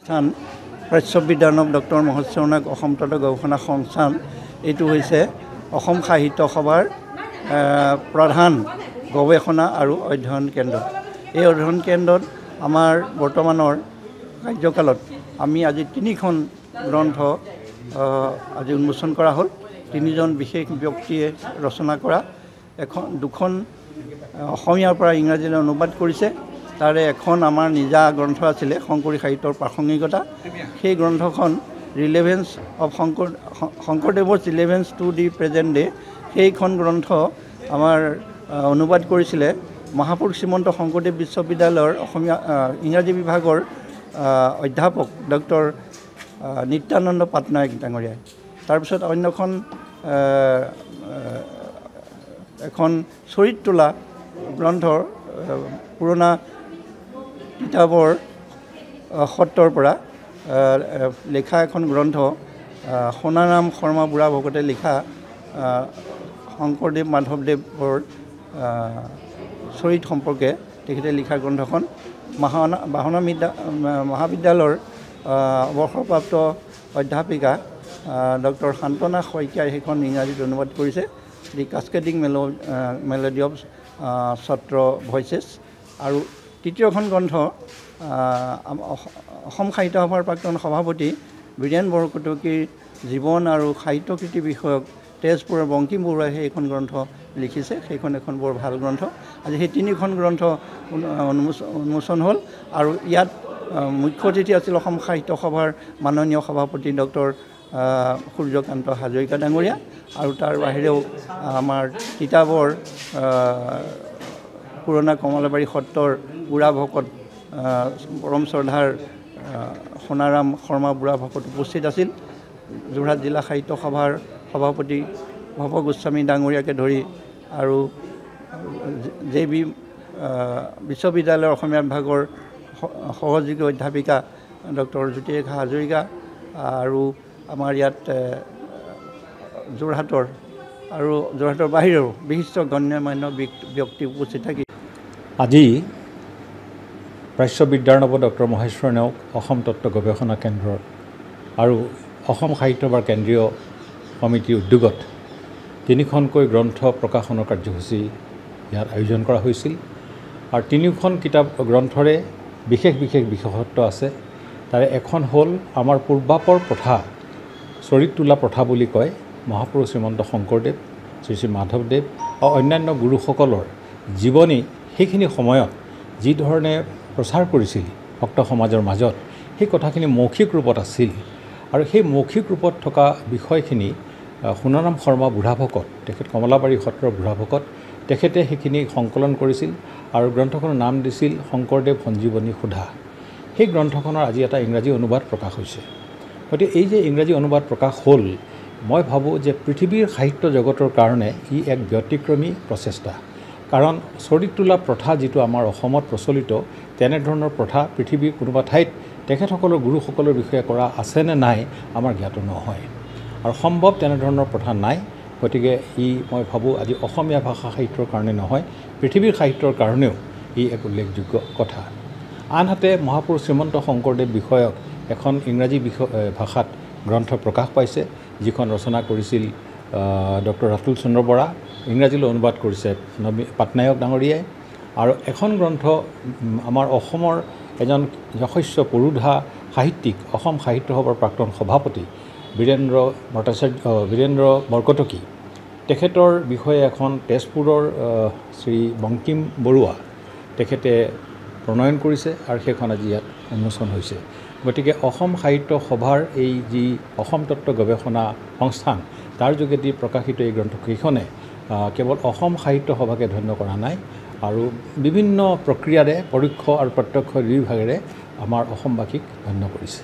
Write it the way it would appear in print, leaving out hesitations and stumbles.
স্থান প্ৰাচ্যবিদ্যানৱ ডক্টৰ মহোৎসৱ নায়ক অসম তত্ত্ব গৱেষণা সংস্থান এইটো হৈছে অসম সাহিত্য সভাৰ প্ৰধান গৱেষণা আৰু অধ্যয়ন কেন্দ্ৰ। এই অধ্যয়ন কেন্দ্ৰত আমাৰ বৰ্তমানৰ কাৰ্যকালত আমি আজি 3খন গ্ৰন্থ আজি উন্মোচন কৰা হ'ল। 3জন বিশেষ ব্যক্তিয়ে ৰচনা কৰা দুখন অসমীয়াৰ পৰা ইংৰাজীলৈ অনুবাদ কৰিছে। তাৰে এখন আমাৰ নিজা গ্ৰন্থ আছিলে শংকৰী সাহিত্যৰ প্ৰাসংগিকতা। সেই গ্ৰন্থখন ৰিলেভেন্স অফ শংকৰদেৱৰ ৰিলেভেন্স টু দি প্ৰেজেণ্ট ডে, সেইখন গ্ৰন্থ আমাৰ অনুবাদ কৰিছিলে মহাপুৰুষ শ্ৰীমন্ত শংকৰদেৱ বিশ্ববিদ্যালয়ৰ অসমীয়া ইংৰাজী বিভাগৰ অধ্যাপক ডক্টৰ নিত্যানন্দ পাটনায়ক ডাঙৰীয়াই। তাৰপিছত অন্যখন এখন চৰিততোলা গ্ৰন্থৰ পুৰণা কিতাপৰ সত্ৰৰ পৰা লিখা এখন গ্ৰন্থ সোণাৰাম শৰ্মা বুঢ়াভকতে লিখা শংকৰদেৱ মাধৱদেৱৰ চৰিত সম্পৰ্কে তেখেতে লিখা গ্ৰন্থখন বাহনা মহাবিদ্যালয়ৰ অৱসৰপ্ৰাপ্ত অধ্যাপিকা ডক্টৰ শান্তনা শইকীয়াই সেইখন ইংৰাজীত অনুবাদ কৰিছে, দি কাস্কেডিং মেলোডি অফ সত্ৰ ভইচেছ। আৰু তৃতীয়খন গ্ৰন্থ অসম সাহিত্য সভাৰ প্ৰাক্তন সভাপতি বীৰেন বৰকটকীৰ জীৱন আৰু সাহিত্যকৃতি বিষয়ক তেজপুৰৰ বংকিম বৰুৱাই সেইখন গ্ৰন্থ লিখিছে। সেইখন এখন বৰ ভাল গ্ৰন্থ। আজি সেই 3খন গ্ৰন্থ উন্মোচন হ'ল। আৰু ইয়াত মুখ্য অতিথি আছিল অসম সাহিত্য সভাৰ মাননীয় সভাপতি ডক্টৰ সূৰ্যকান্ত হাজৰিকা ডাঙৰীয়া। আৰু তাৰ বাহিৰেও আমাৰ কিতাপৰ পুৰণা কমলাবাৰী সত্ৰৰ বুঢ়াভকত পৰম শ্ৰদ্ধাৰ সোণাৰাম শৰ্মা বুঢ়াভকত উপস্থিত আছিল। যোৰহাট জিলা সাহিত্য সভাৰ সভাপতি ভৱ গোস্বামী ডাঙৰীয়াকে ধৰি আৰু JB বিশ্ববিদ্যালয়ৰ অসমীয়া বিভাগৰ সহযোগী অধ্যাপিকা ডক্টৰ জ্যোতিৰেখা হাজৰিকা আৰু আমাৰ ইয়াত যোৰহাটৰ বাহিৰেও বিশিষ্ট গণ্যমান্য ব্যক্তি উপস্থিত থাকি আজি প্ৰাচ্যবিদ্যানৱ ডক্টৰ মহেশ্বৰ নেওগ অসম তত্ত্ব গৱেষণা কেন্দ্ৰৰ আৰু অসম সাহিত্য সভাৰ কেন্দ্ৰীয় কমিটিৰ উদ্যোগত 3খনকৈ গ্ৰন্থ প্ৰকাশনৰ কাৰ্যসূচী ইয়াত আয়োজন কৰা হৈছিল। আৰু 3খন কিতাপ গ্ৰন্থৰে বিশেষ বিশেষত্ব আছে। তাৰে এখন হ'ল আমাৰ পূৰ্বাপৰ প্ৰথা, চৰিততোলা প্ৰথা বুলি কয়, মহাপুৰুষ শ্ৰীমন্ত শংকৰদেৱ, শ্ৰী শ্ৰী মাধৱদেৱ আৰু অন্যান্য গুৰুসকলৰ জীৱনী সেইখিনি সময়ত যিধৰণে প্ৰচাৰ কৰিছিল ভক্ত সমাজৰ মাজত, সেই কথাখিনি মৌখিক ৰূপত আছিল। আৰু সেই মৌখিক ৰূপত থকা বিষয়খিনি সোণাৰাম শৰ্মা বুঢ়াভকত, তেখেত কমলাবাৰী সত্ৰৰ বুঢ়াভকত, তেখেতে সেইখিনি সংকলন কৰিছিল আৰু গ্ৰন্থখনৰ নাম দিছিল শংকৰদেৱ সঞ্জীৱনী সুধা। সেই গ্ৰন্থখনৰ আজি এটা ইংৰাজী অনুবাদ প্ৰকাশ হৈছে। গতিকে এই যে ইংৰাজী অনুবাদ প্ৰকাশ হ'ল, মই ভাবোঁ যে পৃথিৱীৰ সাহিত্য জগতৰ কাৰণে ই এক ব্যতিক্ৰমী প্ৰচেষ্টা। কাৰণ চৰিততোলা প্ৰথা যিটো আমাৰ অসমত প্ৰচলিত, তেনেধৰণৰ প্ৰথা পৃথিৱীৰ কোনোবা ঠাইত তেখেতসকলৰ গুৰুসকলৰ বিষয়ে কৰা আছেনে নাই আমাৰ জ্ঞাত নহয়। আৰু সম্ভৱ তেনেধৰণৰ প্ৰথা নাই। গতিকে মই ভাবোঁ আজি অসমীয়া ভাষা সাহিত্যৰ কাৰণে নহয়, পৃথিৱীৰ সাহিত্যৰ কাৰণেও ই এক উল্লেখযোগ্য কথা। আনহাতে মহাপুৰুষ শ্ৰীমন্ত শংকৰদেৱ বিষয়ক এখন ইংৰাজী ভাষাত গ্ৰন্থ প্ৰকাশ পাইছে, যিখন ৰচনা কৰিছিল ডক্টৰ ৰাতুল চন্দ্ৰ বৰা, ইংৰাজীলৈ অনুবাদ কৰিছে পাটনায়ক ডাঙৰীয়াই। আৰু এখন গ্ৰন্থ আমাৰ অসমৰ এজন যশস্য পুৰোধা সাহিত্যিক, অসম সাহিত্য সভাৰ প্ৰাক্তন সভাপতি বীৰেন্দ্ৰ বৰকটকী, তেখেতৰ বিষয়ে এখন তেজপুৰৰ শ্ৰী বংকিম বৰুৱা তেখেতে প্ৰণয়ন কৰিছে আৰু সেইখন আজি ইয়াত উন্মোচন হৈছে। গতিকে অসম সাহিত্য সভাৰ এই যি অসম তত্ত্ব গৱেষণা সংস্থান, তাৰ যোগেদি প্ৰকাশিত এই গ্ৰন্থকেইখনে কেৱল অসম সাহিত্য সভাকে ধন্য কৰা নাই, আৰু বিভিন্ন প্ৰক্ৰিয়াৰে পৰোক্ষ আৰু প্ৰত্যক্ষ দুয়োভাগেৰে আমাৰ অসমবাসীক ধন্য কৰিছে।